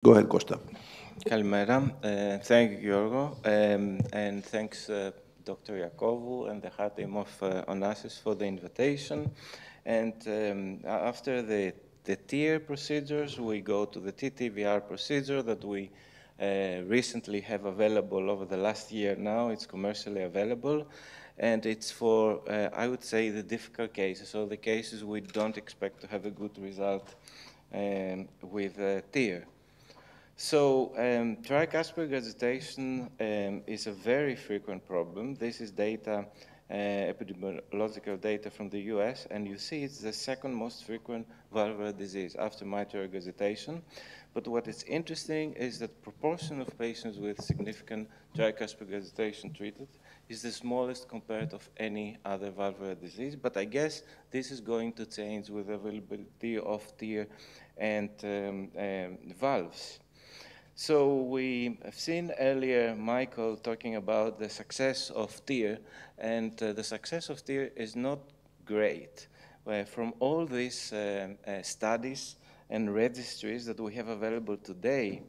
Go ahead, Costa. Kalimera. Thank you, Giorgo, and thanks Dr. Iakovou and the HAR team of Onassis for the invitation. And after the TEER procedures, we go to the TTVR procedure that we recently have available over the last year now. It's commercially available. And it's for, I would say, the difficult cases, or the cases we don't expect to have a good result with TEER. So tricuspid agitation is a very frequent problem. This is data, epidemiological data from the US, and you see it's the second most frequent valvular disease after mitral regurgitation. But what is interesting is that proportion of patients with significant tricuspid agitation treated is the smallest compared of any other valvular disease. But I guess this is going to change with availability of TEER and valves. So we have seen earlier Michael talking about the success of TEER, and the success of TEER is not great. From all these studies and registries that we have available today,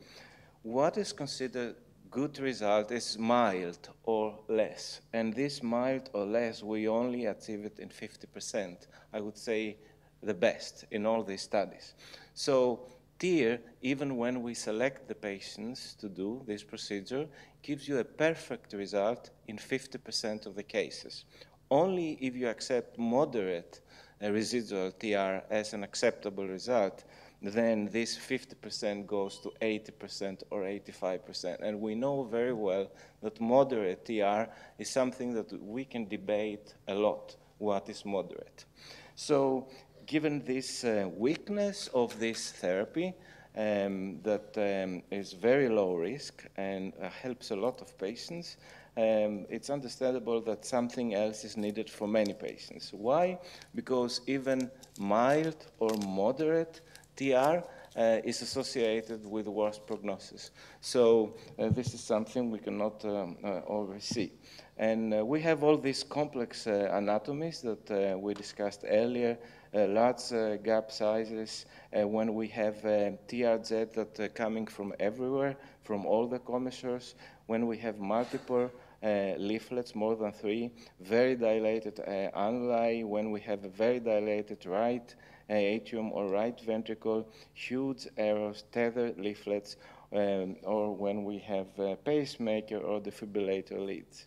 what is considered good result is mild or less. And this mild or less, we only achieve it in 50%. I would say the best in all these studies. So TEER, even when we select the patients to do this procedure, gives you a perfect result in 50% of the cases. Only if you accept moderate residual TR as an acceptable result, then this 50% goes to 80% or 85%. And we know very well that moderate TR is something that we can debate a lot, what is moderate. So given this weakness of this therapy that is very low risk and helps a lot of patients, it's understandable that something else is needed for many patients. Why? Because even mild or moderate TR is associated with worse prognosis. So this is something we cannot always see. And we have all these complex anatomies that we discussed earlier, large gap sizes, when we have TRZ that are coming from everywhere, from all the commissures, when we have multiple leaflets, more than 3, very dilated annuli, when we have a very dilated right atrium or right ventricle, huge errors, tethered leaflets, or when we have a pacemaker or defibrillator leads.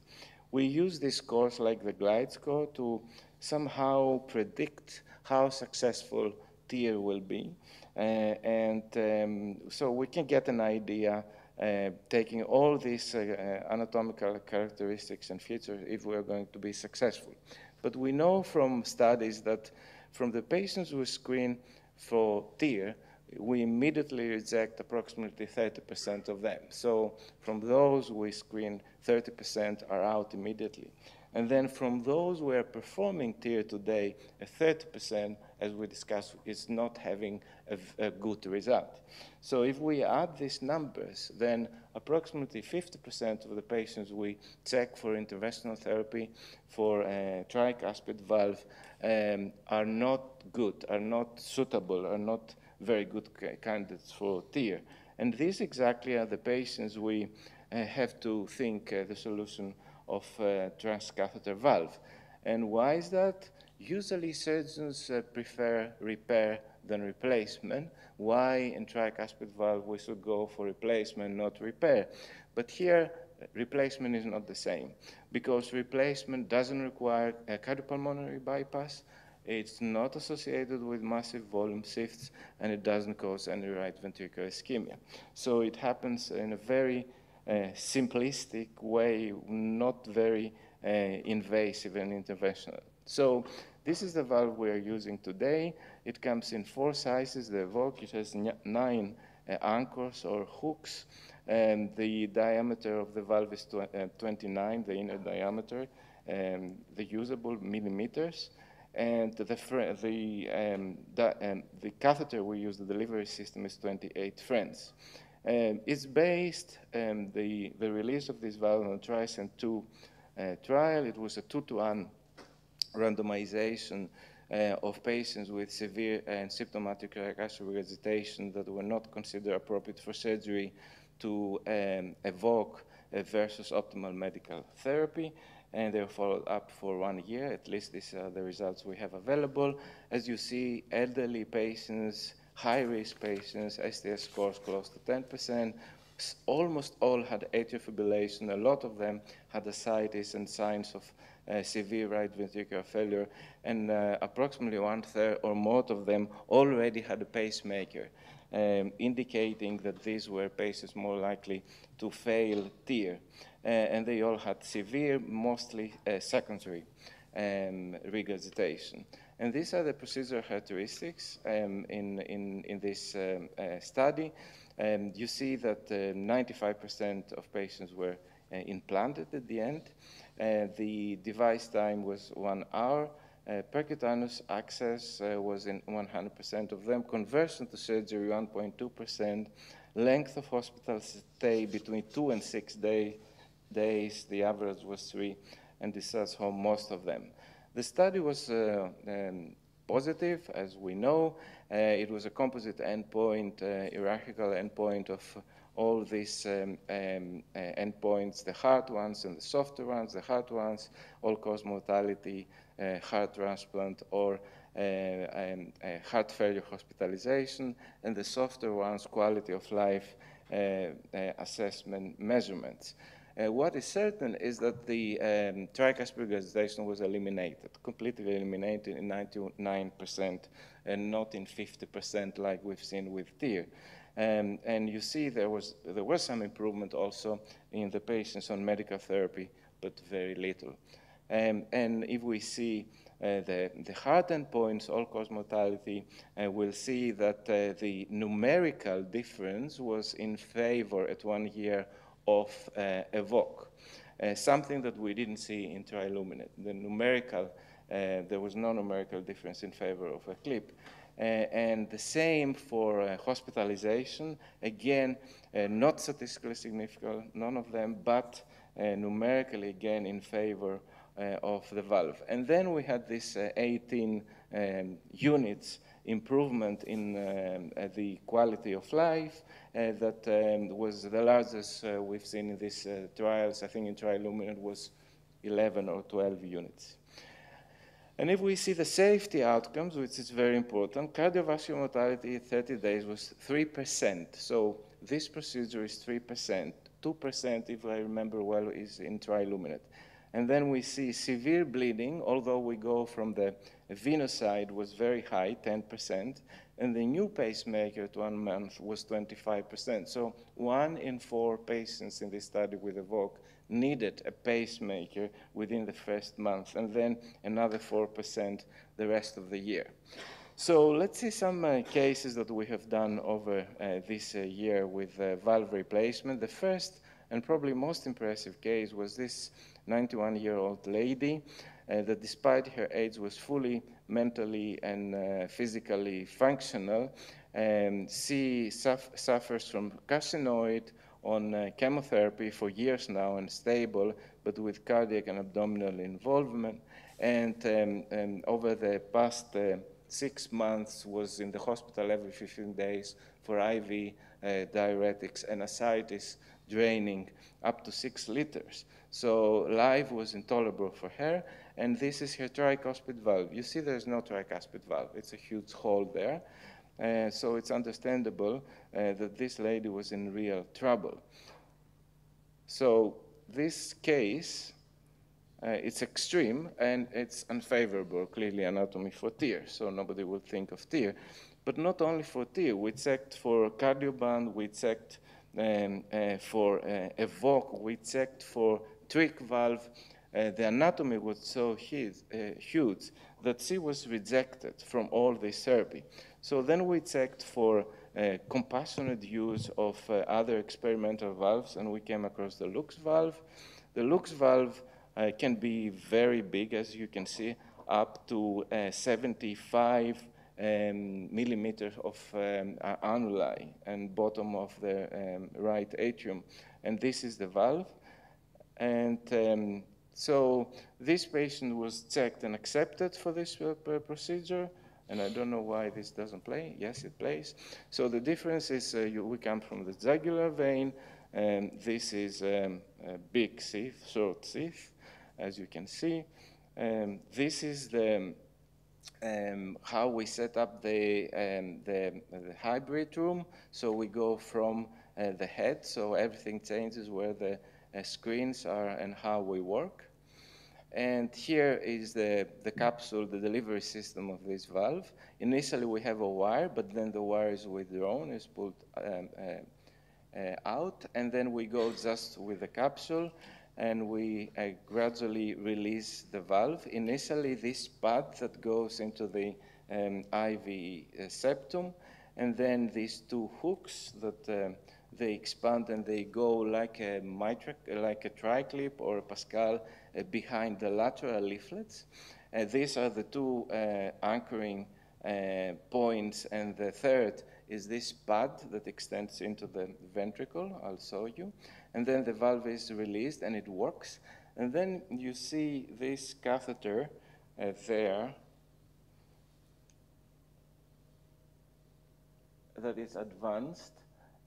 We use these scores like the GLIDE score to somehow predict how successful TEER will be. So we can get an idea taking all these anatomical characteristics and features if we are going to be successful. But we know from studies that from the patients who screen for TEER, we immediately reject approximately 30% of them. So from those we screen, 30% are out immediately. And then from those who are performing TEER today, 30%, as we discussed, is not having a good result. So if we add these numbers, then approximately 50% of the patients we check for interventional therapy for tricuspid valve are not good, are not suitable, are not very good candidates for TEER. And these exactly are the patients we have to think the solution of transcatheter valve. And why is that? Usually surgeons prefer repair than replacement. Why in tricuspid valve we should go for replacement, not repair? But here, replacement is not the same, because replacement doesn't require a cardiopulmonary bypass, it's not associated with massive volume shifts, and it doesn't cause any right ventricular ischemia. So it happens in a very simplistic way, not very invasive and interventional. So this is the valve we are using today. It comes in 4 sizes. The Evoque, it has 9 anchors or hooks, and the diameter of the valve is 29, the inner diameter, the usable millimeters. And the catheter we use, the delivery system, is 28 French. It's based, the release of this valve on TRISCEND 2 trial. It was a 2-to-1 randomization of patients with severe and symptomatic tricuspid regurgitation that were not considered appropriate for surgery to evoke versus optimal medical therapy. And they were followed up for 1 year. At least these are the results we have available. As you see, elderly patients, high-risk patients, STS scores close to 10%. Almost all had atrial fibrillation. A lot of them had ascites and signs of severe right ventricular failure, and approximately 1/3 or more of them already had a pacemaker, indicating that these were patients more likely to fail TEER. And they all had severe, mostly secondary regurgitation. And these are the procedural characteristics in this study. You see that 95% of patients were implanted at the end. The device time was 1 hour. Percutaneous access was in 100% of them. Conversion to surgery, 1.2%. Length of hospital stay between 2 and 6 days. The average was 3, and discharged home most of them. The study was positive, as we know. It was a composite endpoint, hierarchical endpoint of all these endpoints, the hard ones and the softer ones. The hard ones, all-cause mortality, heart transplant, or heart failure hospitalization, and the softer ones, quality of life assessment measurements. What is certain is that the tricuspid regurgitation was eliminated, completely eliminated in 99%, and not in 50% like we've seen with TEER. And you see there was some improvement also in the patients on medical therapy, but very little. And if we see the hard endpoints, all-cause mortality, we'll see that the numerical difference was in favor at 1 year of evoke, something that we didn't see in TRILUMINATE. The numerical, there was no numerical difference in favor of a clip. And the same for hospitalization. Again, not statistically significant, none of them, but numerically, again, in favor of the valve. And then we had this 18 units improvement in the quality of life that was the largest we've seen in these trials. I think in TRILUMINATE was 11 or 12 units. And if we see the safety outcomes, which is very important, cardiovascular mortality at 30 days was 3%. So this procedure is 3%. 2%, if I remember well, is in TRILUMINATE. And then we see severe bleeding, although we go from the venous side was very high, 10%, and the new pacemaker at 1 month was 25%. So 1 in 4 patients in this study with EVOQUE needed a pacemaker within the first month, and then another 4% the rest of the year. So let's see some cases that we have done over this year with valve replacement. The first and probably most impressive case was this 91-year-old lady that despite her age was fully mentally and physically functional. She suffers from carcinoid on chemotherapy for years now and stable, but with cardiac and abdominal involvement. And over the past 6 months was in the hospital every 15 days for IV diuretics and ascites draining up to 6 liters. So life was intolerable for her, and this is her tricuspid valve. You see there's no tricuspid valve. It's a huge hole there. So it's understandable that this lady was in real trouble. So this case, it's extreme and it's unfavorable, clearly anatomy for TEER, so nobody would think of TEER. But not only for TEER, we checked for cardioband, we checked for EVOQUE, we checked for tric valve. The anatomy was so huge that she was rejected from all this therapy. So then we checked for compassionate use of other experimental valves, and we came across the Lux valve. The Lux valve can be very big, as you can see, up to 75 millimeters of annuli and bottom of the right atrium. And this is the valve. And So this patient was checked and accepted for this procedure, and I don't know why this doesn't play. Yes, it plays. So the difference is we come from the jugular vein, and this is a big sheath, short sheath, as you can see. This is the how we set up the hybrid room. So we go from the head, so everything changes where the screens are and how we work. And here is the capsule, the delivery system of this valve. Initially, we have a wire, but then the wire is withdrawn, is pulled out, and then we go just with the capsule, and we gradually release the valve. Initially, this pad that goes into the IV septum, and then these two hooks that they expand and they go like a tri-clip or a Pascal behind the lateral leaflets. These are the two anchoring points, and the third is this pad that extends into the ventricle. I'll show you. And then the valve is released and it works. And then you see this catheter there that is advanced.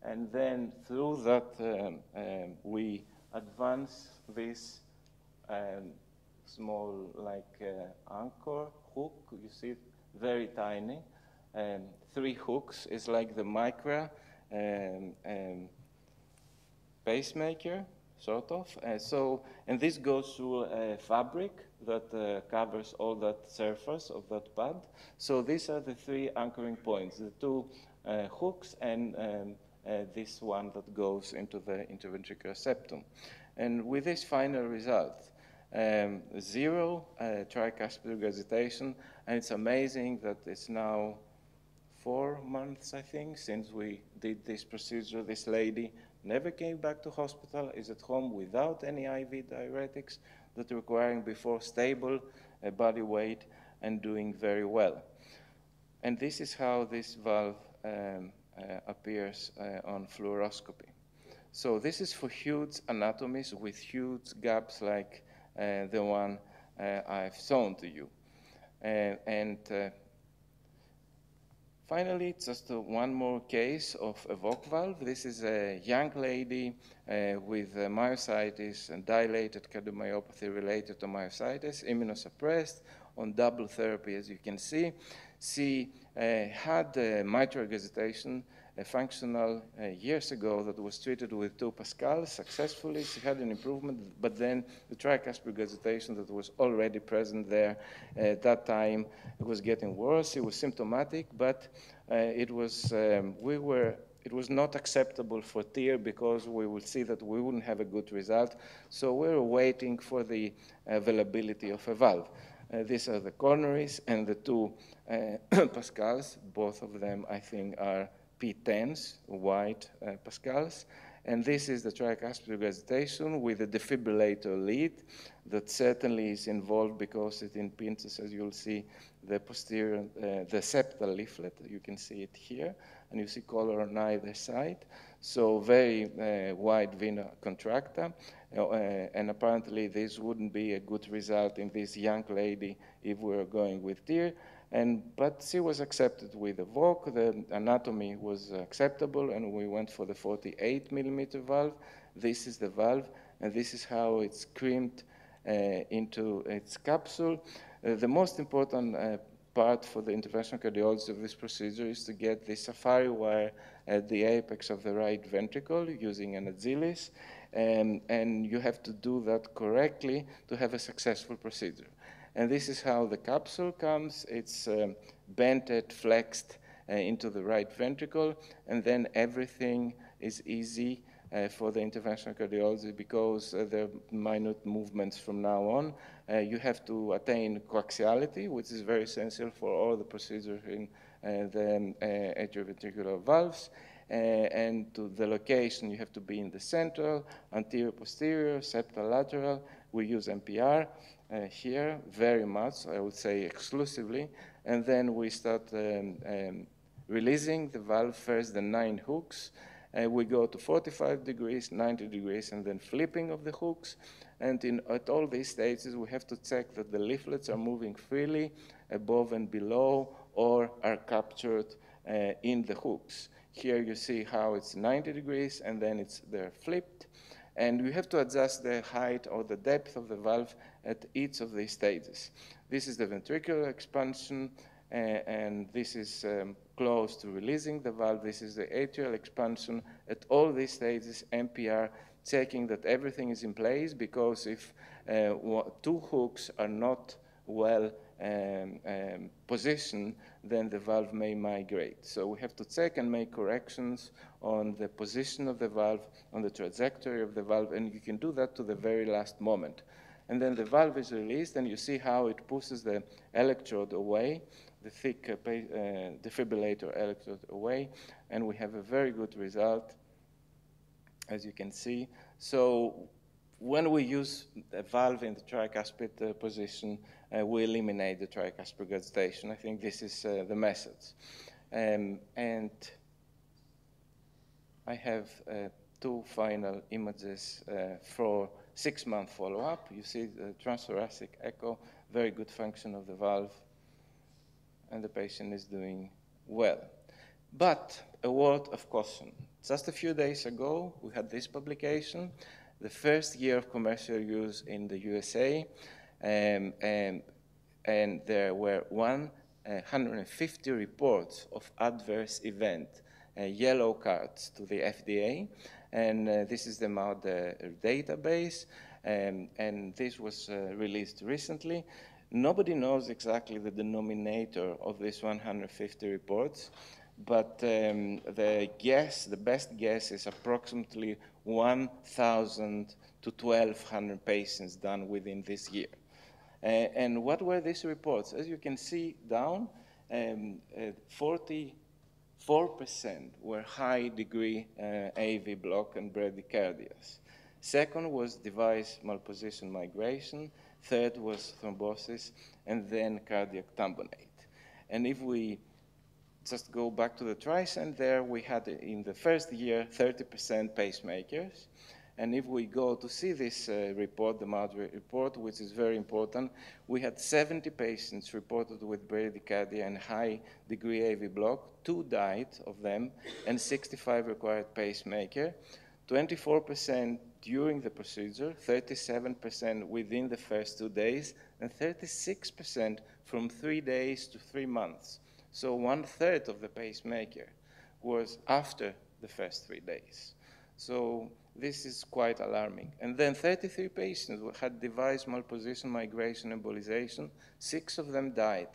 And then through that, we advance this small anchor hook. You see it very tiny. 3 hooks is like the micra pacemaker, sort of. And this goes through a fabric that covers all that surface of that pad. So these are the 3 anchoring points, the 2 hooks and this one that goes into the interventricular septum. And with this final result, 0 tricuspid regurgitation, and it's amazing that it's now 4 months, I think, since we did this procedure. This lady never came back to hospital, is at home without any IV diuretics, that requiring before stable body weight and doing very well. And this is how this valve appears on fluoroscopy. So this is for huge anatomies with huge gaps like the one I've shown to you. Finally, just one more case of a VOC valve. This is a young lady with myositis and dilated cardiomyopathy related to myositis, immunosuppressed, on double therapy, as you can see. She had mitral regurgitation, functional years ago, that was treated with 2 Pascals successfully. She had an improvement, but then the tricuspid regurgitation that was already present there at that time, it was getting worse. It was symptomatic, but it was not acceptable for TEER because we will see that we wouldn't have a good result. So we were waiting for the availability of a valve. These are the coronaries and the 2 Pascals. Both of them, I think, are P10s, white Pascals. And this is the tricuspid regurgitation with a defibrillator lead that certainly is involved because it impinges, as you'll see, the posterior, the septal leaflet. You can see it here, and you see color on either side. So very wide vena contracta, and apparently this wouldn't be a good result in this young lady if we were going with TEER. But she was accepted with a VOC. The anatomy was acceptable, and we went for the 48 millimeter valve. This is the valve, and this is how it's crimped into its capsule. The most important part for the interventional cardiologist of this procedure is to get the safari wire at the apex of the right ventricle using an Agilis, and you have to do that correctly to have a successful procedure. And this is how the capsule comes. It's bented, flexed into the right ventricle, and then everything is easy for the interventional cardiologist because there are minute movements from now on. You have to attain coaxiality, which is very essential for all the procedures in the atrioventricular valves. And to the location, you have to be in the central, anterior, posterior, septal, lateral. We use M-TEER here very much, I would say exclusively. And then we start releasing the valve, first the 9 hooks, We go to 45 degrees, 90 degrees, and then flipping of the hooks. And at all these stages, we have to check that the leaflets are moving freely above and below or are captured in the hooks. Here you see how it's 90 degrees, and then they're flipped. And we have to adjust the height or the depth of the valve at each of these stages. This is the ventricular expansion, and this is close to releasing the valve. This is the atrial expansion. At all these stages, M-TEER checking that everything is in place, because if two hooks are not well positioned, then the valve may migrate. So we have to check and make corrections on the position of the valve, on the trajectory of the valve, and you can do that to the very last moment. And then the valve is released, and you see how it pushes the electrode away, the thick defibrillator electrode away, and we have a very good result, as you can see. So when we use a valve in the tricuspid position, we eliminate the tricuspid regurgitation. I think this is the message. And I have two final images for 6-month follow-up. You see the transthoracic echo, very good function of the valve, and the patient is doing well. But a word of caution. Just a few days ago, we had this publication, the first year of commercial use in the USA, and there were 150 reports of adverse event, yellow cards to the FDA, and this is the MAUD database, and this was released recently. Nobody knows exactly the denominator of these 150 reports, but the best guess is approximately 1,000 to 1,200 patients done within this year. And what were these reports? As you can see down, 44% were high degree AV block and bradycardias. Second was device malposition migration. Third was thrombosis, and then cardiac tamponade. And if we just go back to the TRISCEND, there we had in the first year 30% pacemakers. And if we go to see this report, the MAUD report, which is very important, we had 70 patients reported with bradycardia and high degree AV block. 2 died of them, and 65 required pacemaker. 24% during the procedure, 37% within the first 2 days, and 36% from 3 days to 3 months. So 1/3 of the pacemaker was after the first 3 days. So this is quite alarming. And then 33 patients had device malposition, migration, embolization. 6 of them died.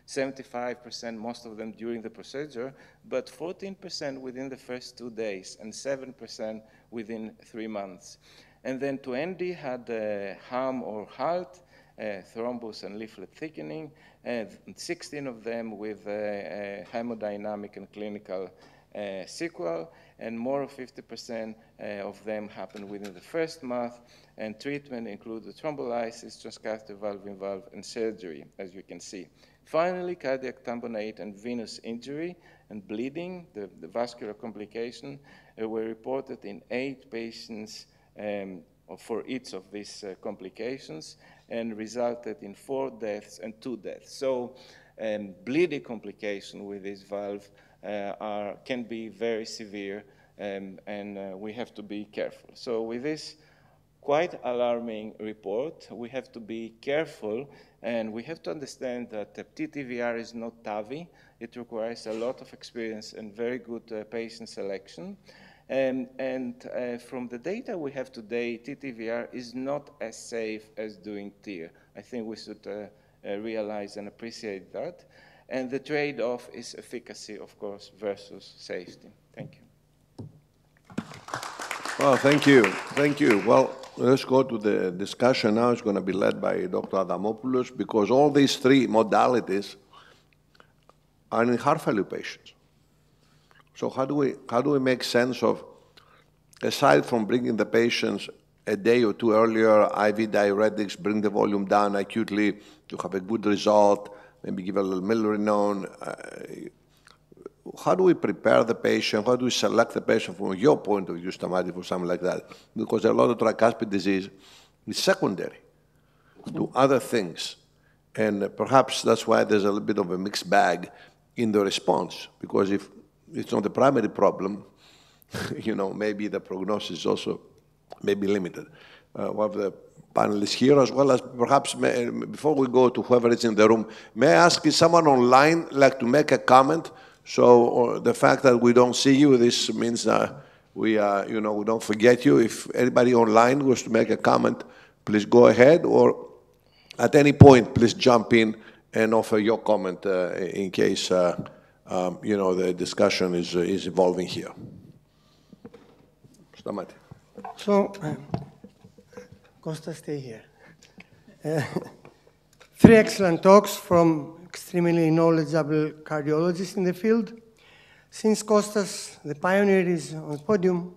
75%, most of them during the procedure, but 14% within the first 2 days and 7% within 3 months. And then 20 had HAM or HALT, thrombus and leaflet thickening, and 16 of them with hemodynamic and clinical sequel, and more of 50% of them happened within the first month, and treatment included thrombolysis, transcatheter valve-in-valve, and surgery, as you can see. Finally, cardiac tamponade and venous injury and bleeding, the vascular complication, were reported in 8 patients for each of these complications, and resulted in 4 deaths and 2 deaths. So bleeding complication with this valve can be very severe, and we have to be careful. So with this quite alarming report, we have to be careful, and we have to understand that TTVR is not TAVI. It requires a lot of experience and very good patient selection. And from the data we have today, TTVR is not as safe as doing TEER. I think we should realize and appreciate that. And the trade-off is efficacy, of course, versus safety. Thank you. Well, thank you. Thank you. Well, let's go to the discussion now. It's going to be led by Dr. Athanassopoulos, because all these 3 modalities are in heart failure patients. So how do we make sense of, aside from bringing the patients a day or 2 earlier, IV diuretics, bring the volume down acutely to have a good result, maybe give a little milrinone, how do we prepare the patient? How do we select the patient from your point of view, Stamati, for something like that? Because a lot of tricuspid disease is secondary to other things. And perhaps that's why there's a little bit of a mixed bag in the response, because if it's not the primary problem, you know, maybe the prognosis also may be limited. We have the panelists here, as well as perhaps, before we go to whoever is in the room, may I ask, is someone online like to make a comment? So the fact that we don't see you, this means that we don't forget you. If anybody online was to make a comment, please go ahead, or at any point, please jump in and offer your comment in case the discussion is evolving here. Stamati. So, Costa, stay here. 3 excellent talks from extremely knowledgeable cardiologists in the field. Since Kostas, the pioneer, is on the podium,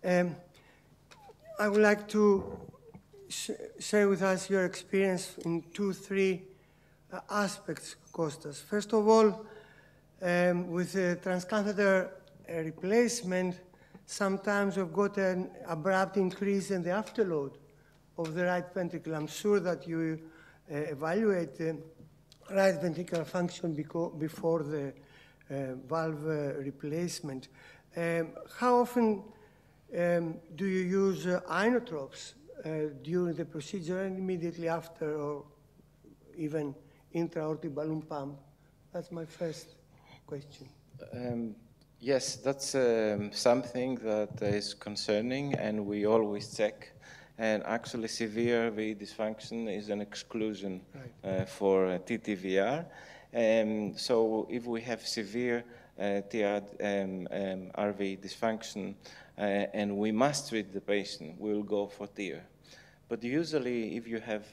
I would like to share with us your experience in 2-3 aspects, Kostas. First of all, with the transcatheter replacement, sometimes we've got an abrupt increase in the afterload of the right ventricle. I'm sure that you evaluate the right ventricular function before the valve replacement. How often do you use inotropes during the procedure and immediately after, or even intra-aortic balloon pump? That's my first question. Yes, that's something that is concerning, and we always check. And actually, severe RV dysfunction is an exclusion for TTVR. So if we have severe TR, RV dysfunction and we must treat the patient, we'll go for TEER. But usually, if you have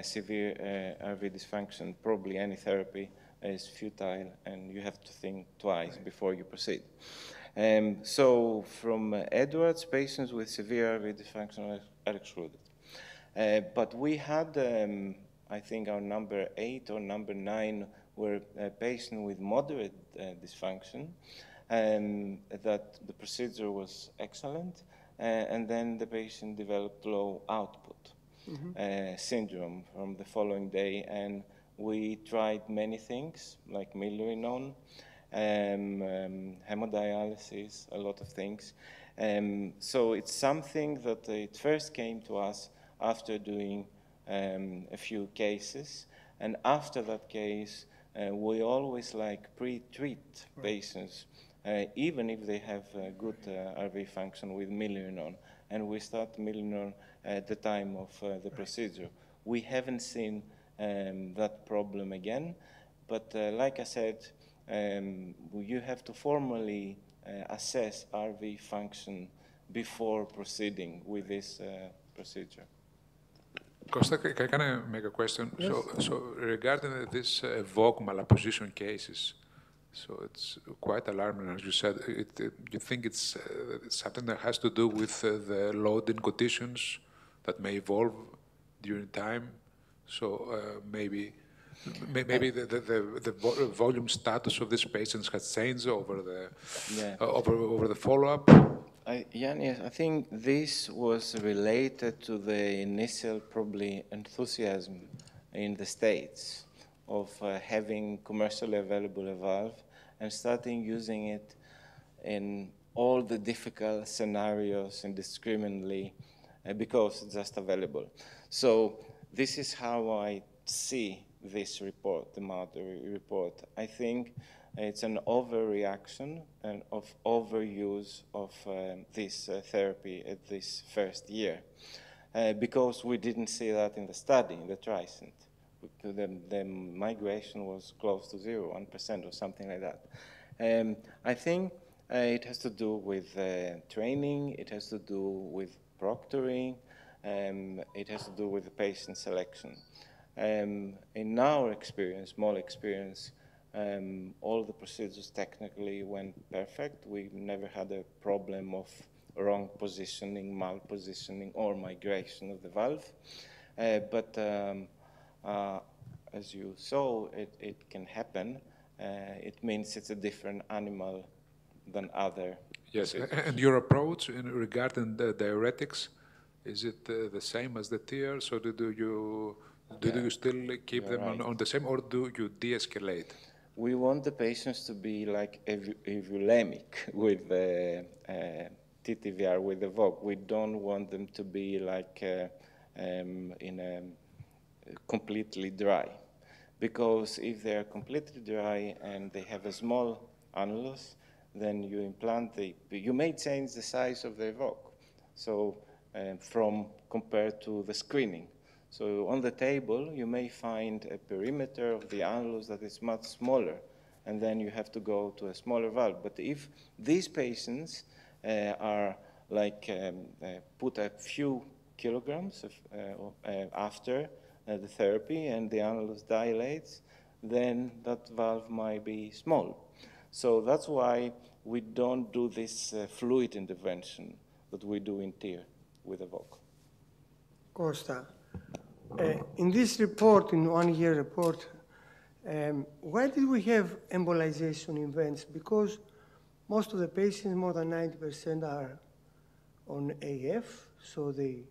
severe RV dysfunction, probably any therapy is futile, and you have to think twice before you proceed. So from Edwards, patients with severe RV dysfunction are excluded. But we had, I think our number 8 or number 9 were a patient with moderate dysfunction, that the procedure was excellent, and then the patient developed low output syndrome from the following day, and we tried many things like milrinone, hemodialysis, a lot of things. So it's something that it first came to us after doing a few cases, and after that case, we always like pre-treat patients, even if they have good RV function with milrinone, and we start milrinone at the time of the procedure. We haven't seen that problem again, but like I said, you have to formally assess RV function before proceeding with this procedure. Costa, can I make a question? Yes. So regarding this VOG malapposition cases, so it's quite alarming, as you said. You think it's something that has to do with the loading conditions that may evolve during time? So maybe the volume status of these patients has changed over the follow-up? Yannis, I think this was related to the initial probably enthusiasm in the States of having commercially available a valve and starting using it in all the difficult scenarios indiscriminately because it's just available. So this is how I see this report, the Moderator report. I think it's an overreaction and of overuse of this therapy at this first year because we didn't see that in the study, in the TRISCENT. The migration was close to 0, 1% or something like that. I think it has to do with training, it has to do with proctoring, it has to do with the patient selection. In our experience, small experience, all the procedures technically went perfect. We never had a problem of wrong positioning, malpositioning, or migration of the valve. But as you saw, it can happen. it means it's a different animal than other. Yes, and your approach regarding the diuretics, is it the same as the TEER? So do you still keep them on the same, or do you de-escalate? We want the patients to be like evolemic with the TTVR, with the VOC. We don't want them to be like completely dry. Because if they're completely dry and they have a small annulus, then you implant you may change the size of the VOC. So compared to the screening. So on the table, you may find a perimeter of the annulus that is much smaller, and then you have to go to a smaller valve. But if these patients are like put a few kilograms after the therapy and the annulus dilates, then that valve might be small. So that's why we don't do this fluid intervention that we do in TEER with a VOC. Costa, in this report, in 1 year report, why did we have embolization events? Because most of the patients, more than 90%, are on AF, so they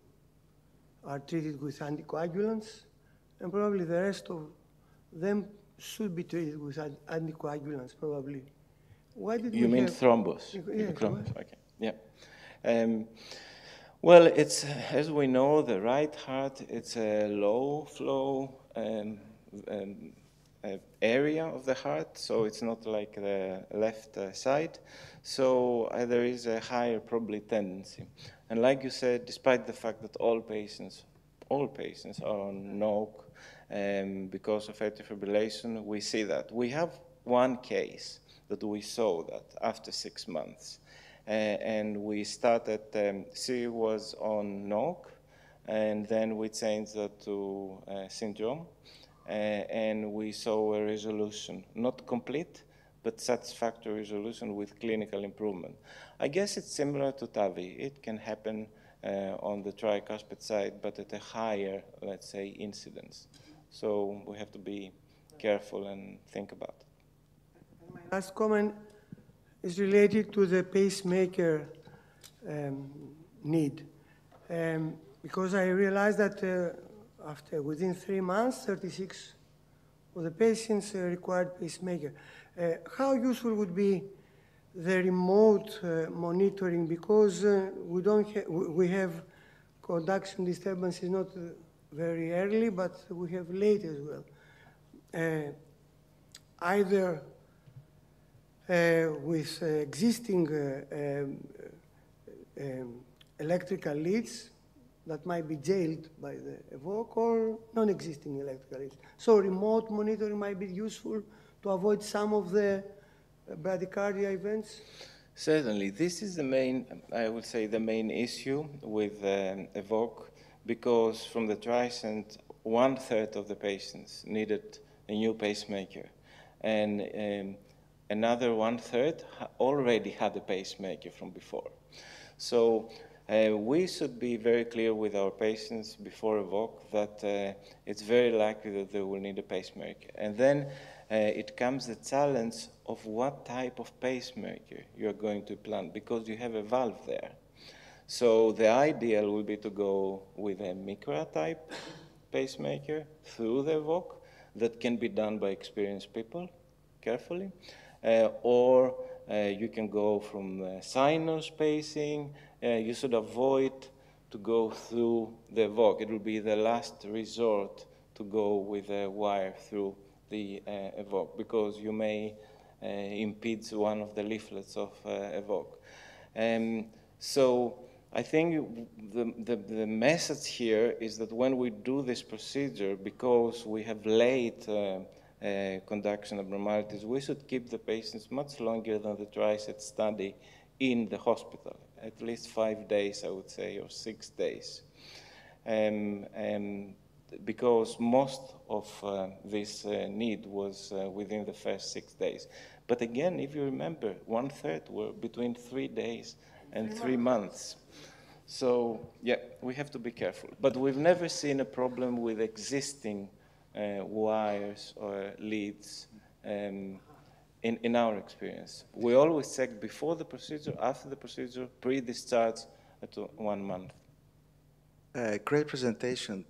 are treated with anticoagulants, and probably the rest of them should be treated with anticoagulants, probably. Why did you we mean have thrombus? Yes, thrombus. Okay. Yeah. Well, it's as we know, the right heart, it's a low flow area of the heart, so it's not like the left side. So there is a higher probably tendency. And like you said, despite the fact that all patients are on NOAC because of atrial fibrillation, we see that. We have one case that we saw that after 6 months. And we started, she was on NOAC, and then we changed that to syndrome, and we saw a resolution, not complete, but satisfactory resolution with clinical improvement. I guess it's similar to TAVI. It can happen on the tricuspid side, but at a higher, let's say, incidence. So we have to be careful and think about it. My last comment is related to the pacemaker need. Because I realized that within 3 months, 36 of the patients required pacemaker. How useful would be the remote monitoring? Because we have conduction disturbances not very early, but we have late as well. Either with existing electrical leads that might be jailed by the evoke, or non-existing electrical leads. So remote monitoring might be useful to avoid some of the bradycardia events? Certainly. This is the main, I would say, the main issue with evoke, because from the TRISCENT, 1/3 of the patients needed a new pacemaker. And another 1/3 already had a pacemaker from before. So we should be very clear with our patients before evoke that it's very likely that they will need a pacemaker. And then it comes the challenge of what type of pacemaker you're going to implant, because you have a valve there. So the ideal will be to go with a Micra type pacemaker through the evoke that can be done by experienced people carefully. Or you can go from sinus pacing. You should avoid to go through the evoke. It will be the last resort to go with a wire through the evoke, because you may impede one of the leaflets of evoke. So I think the message here is that when we do this procedure, because we have late conduction abnormalities, we should keep the patients much longer than the TRISCENT study in the hospital, at least 5 days, I would say, or 6 days. Because most of this need was within the first 6 days. But again, if you remember, 1/3 were between 3 days and 3 months. So yeah, we have to be careful. But we've never seen a problem with existing wires or leads in our experience. We always check before the procedure, after the procedure, pre-discharge at 1 month. Great presentation.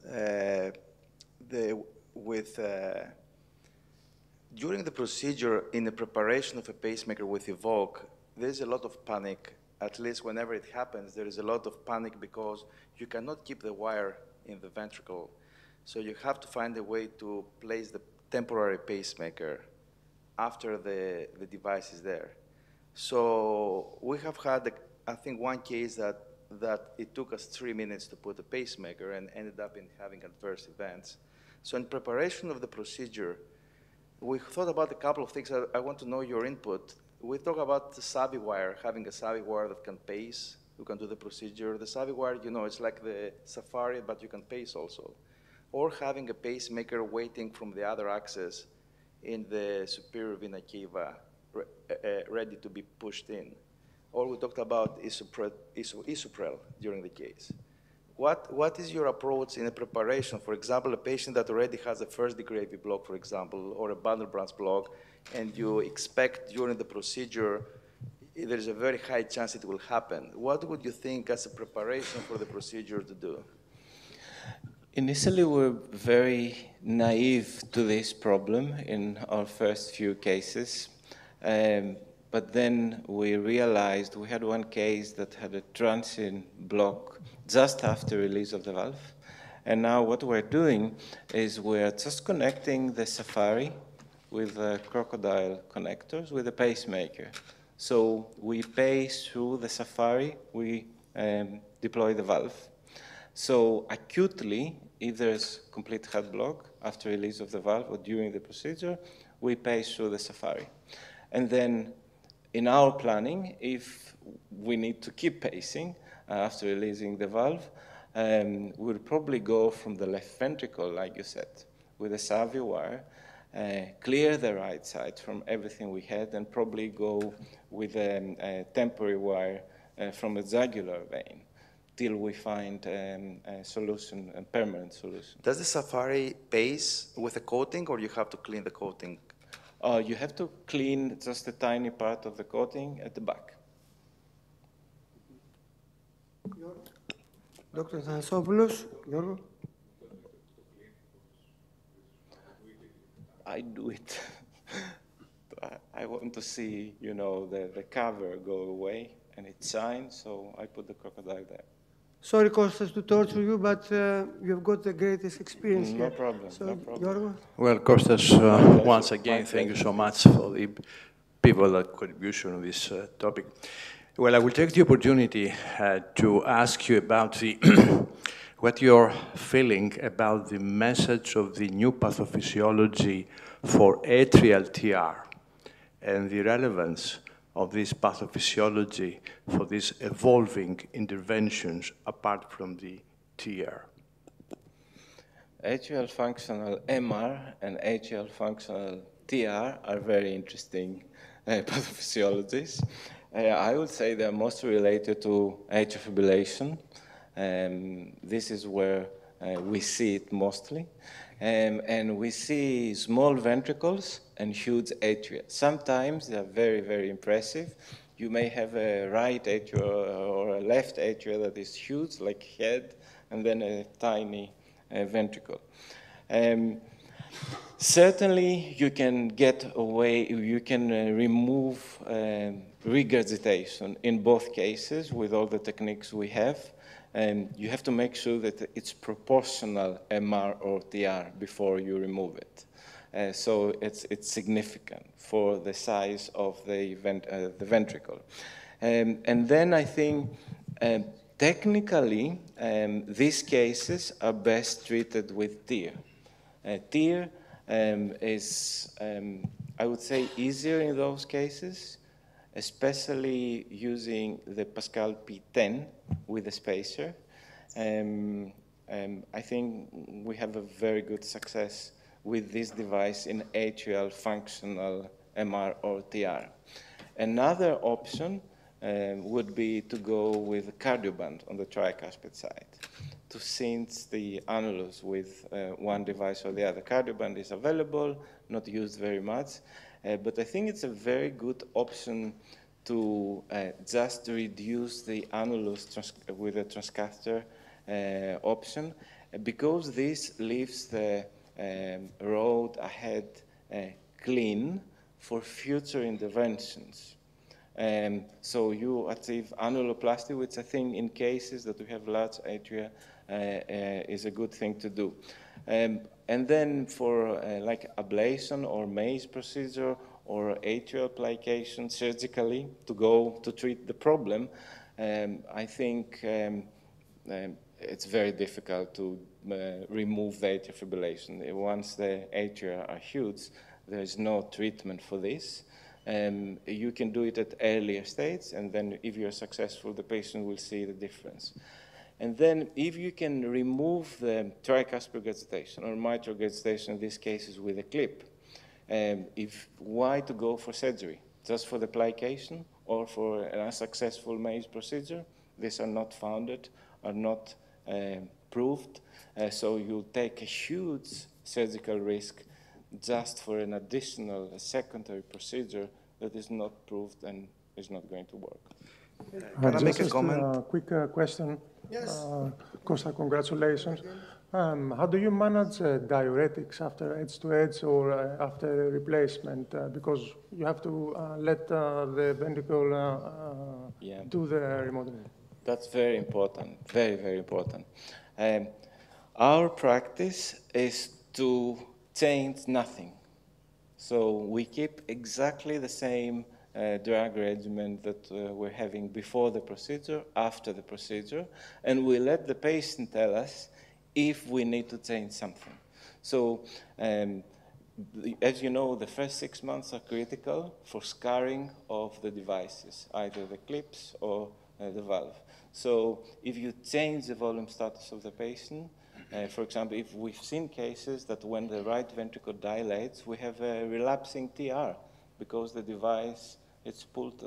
During the procedure, in the preparation of a pacemaker with Evoke, there's a lot of panic. At least whenever it happens, there is a lot of panic because you cannot keep the wire in the ventricle. So you have to find a way to place the temporary pacemaker after the device is there. So we have had, I think, one case that it took us 3 minutes to put a pacemaker and ended up in having adverse events. So in preparation of the procedure, we thought about a couple of things. I want to know your input. We talk about the Savvy wire, having a Savvy wire that can pace, you can do the procedure. The Savvy wire, you know, it's like the Safari, but you can pace also. Or having a pacemaker waiting from the other axis in the superior vena cava, ready to be pushed in. Or we talked about Isuprel during the case. What is your approach in the preparation? For example, a patient that already has a first-degree AV block, for example, or a bundle branch block, and you expect during the procedure, there's a very high chance it will happen. What would you think as a preparation for the procedure to do? Initially, we were very naive to this problem in our first few cases. But then we realized we had one case that had a transient block just after release of the valve. And now what we're doing is we're just connecting the Safari with crocodile connectors with a pacemaker. So we pace through the Safari, we deploy the valve. So acutely, if there's complete heart block after release of the valve or during the procedure, we pace through the Safari. And then in our planning, if we need to keep pacing after releasing the valve, we'll probably go from the left ventricle, like you said, with a Savvy wire, clear the right side from everything we had, and probably go with a temporary wire from a jugular vein till we find a solution, a permanent solution. Does the Safari pace with a coating, or you have to clean the coating? You have to clean just a tiny part of the coating at the back. Dr. Athanassopoulos, Giorgos? I do it. I want to see, you know, the cover go away and it shines, so I put the crocodile there. Sorry, Kostas, to torture you, but you've got the greatest experience here. No problem, So, no problem. Giorgos? Well, Kostas, once again, thank you so much for the pivotal contribution on this topic. Well, I will take the opportunity to ask you about the what you're feeling about the message of the new pathophysiology for atrial TR and the relevance of this pathophysiology for these evolving interventions apart from the TEER. Atrial functional MR and atrial functional TR are very interesting pathophysiologies. I would say they're mostly related to atrial fibrillation. This is where we see it mostly. And we see small ventricles and huge atria. Sometimes they are very, very impressive. You may have a right atria or a left atria that is huge, like head, and then a tiny ventricle. Certainly, you can get away, you can remove regurgitation in both cases with all the techniques we have. You have to make sure that it's proportional MR or TR before you remove it. So it's significant for the size of the ventricle. And then I think technically these cases are best treated with TEER. TEER is, I would say, easier in those cases, especially using the Pascal P10 with a spacer. I think we have a very good success with this device in atrial functional MR or TR. Another option would be to go with cardioband on the tricuspid side to cinch the annulus with one device or the other. Cardioband is available, not used very much, But I think it's a very good option to just reduce the annulus with a transcatheter option, because this leaves the road ahead clean for future interventions. So you achieve annuloplasty, which I think in cases that we have large atria is a good thing to do. And then for like ablation or maze procedure or atrial plication surgically to go to treat the problem, I think it's very difficult to remove the atrial fibrillation. Once the atria are huge, there is no treatment for this. You can do it at earlier stages, and then if you're successful, the patient will see the difference. And then if you can remove the tricuspid regurgitation or mitral regurgitation, in these cases with a clip, why to go for surgery? Just for the plication or for an unsuccessful maze procedure? These are not founded, are not proved, so you take a huge surgical risk just for an additional secondary procedure that is not proved and is not going to work. Can I make a comment? A quick question. Yes. Costa, congratulations. How do you manage diuretics after edge-to-edge or after replacement? Because you have to let the ventricle do the remodeling. That's very important, very, very important. Our practice is to change nothing. So we keep exactly the same drug regimen that we're having before the procedure, after the procedure, and we let the patient tell us if we need to change something. So as you know, the first 6 months are critical for scarring of the devices, either the clips or the valve. So if you change the volume status of the patient, for example, if we've seen cases that when the right ventricle dilates, we have a relapsing TR because the device is pulled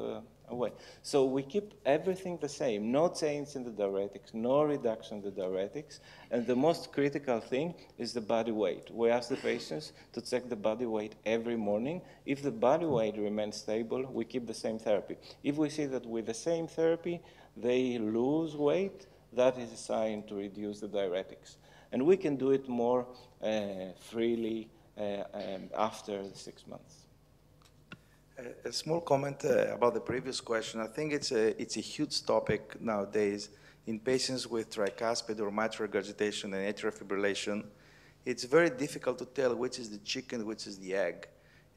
away. So we keep everything the same, no change in the diuretics, no reduction in the diuretics, and the most critical thing is the body weight. We ask the patients to check the body weight every morning. If the body weight remains stable, we keep the same therapy. If we see that with the same therapy, they lose weight, that is a sign to reduce the diuretics. And we can do it more freely after the 6 months. A small comment about the previous question. I think it's a huge topic nowadays in patients with tricuspid or mitral regurgitation and atrial fibrillation. It's very difficult to tell which is the chicken, which is the egg.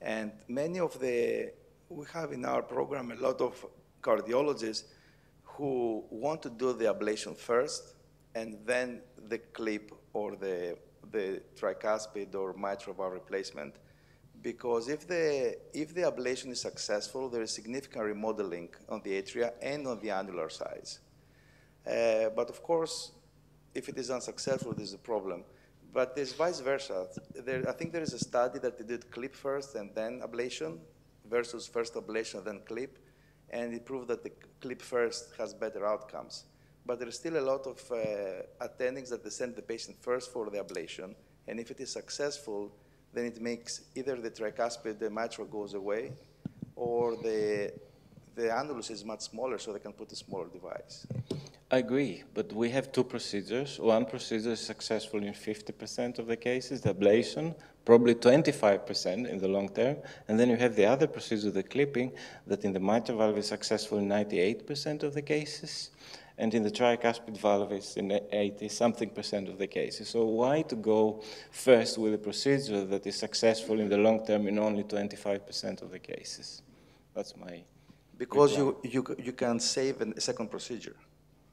And we have in our program a lot of cardiologists who want to do the ablation first and then the clip or the tricuspid or mitral valve replacement. Because if the ablation is successful, there is significant remodeling on the atria and on the annular sides. But of course, if it is unsuccessful, it is a problem. But there's vice versa. I think there is a study that they did clip first and then ablation versus first ablation then clip, and it proved that the clip first has better outcomes. But there is still a lot of attendings that they send the patient first for the ablation, and if it is successful, then it makes either the tricuspid, the mitral goes away, or the annulus is much smaller, so they can put a smaller device. I agree, but we have two procedures. One procedure is successful in 50% of the cases, the ablation, probably 25% in the long term, and then you have the other procedure, the clipping, that in the mitral valve is successful in 98% of the cases, and in the tricuspid valve is in 80-something% of the cases. So why to go first with a procedure that is successful in the long term in only 25% of the cases? That's my Because you can save a second procedure.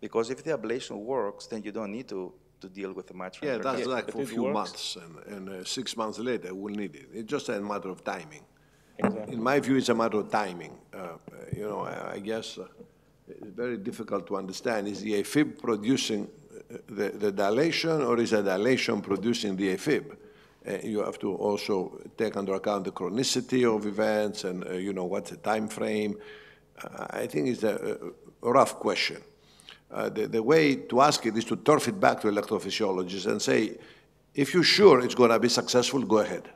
Because if the ablation works, then you don't need to deal with the mitral. Yeah, that's like for a few months, and 6 months later we'll need it. It's just a matter of timing. Exactly. In my view, it's a matter of timing. You know, I guess it's very difficult to understand. Is the AFib producing the dilation, or is the dilation producing the AFib? You have to also take into account the chronicity of events and, you know, what's the time frame. I think it's a rough question. The way to ask it is to turf it back to electrophysiologists and say, if you're sure it's going to be successful, go ahead.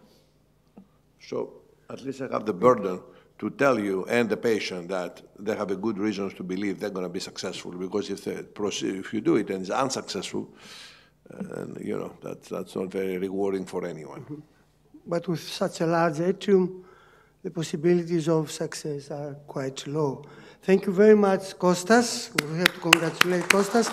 So At least I have the burden to tell you and the patient that they have a good reasons to believe they're going to be successful. Because if you do it and it's unsuccessful, you know, that's not very rewarding for anyone. Mm-hmm. But with such a large atrium, the possibilities of success are quite low. Thank you very much, Kostas. We have to congratulate Kostas.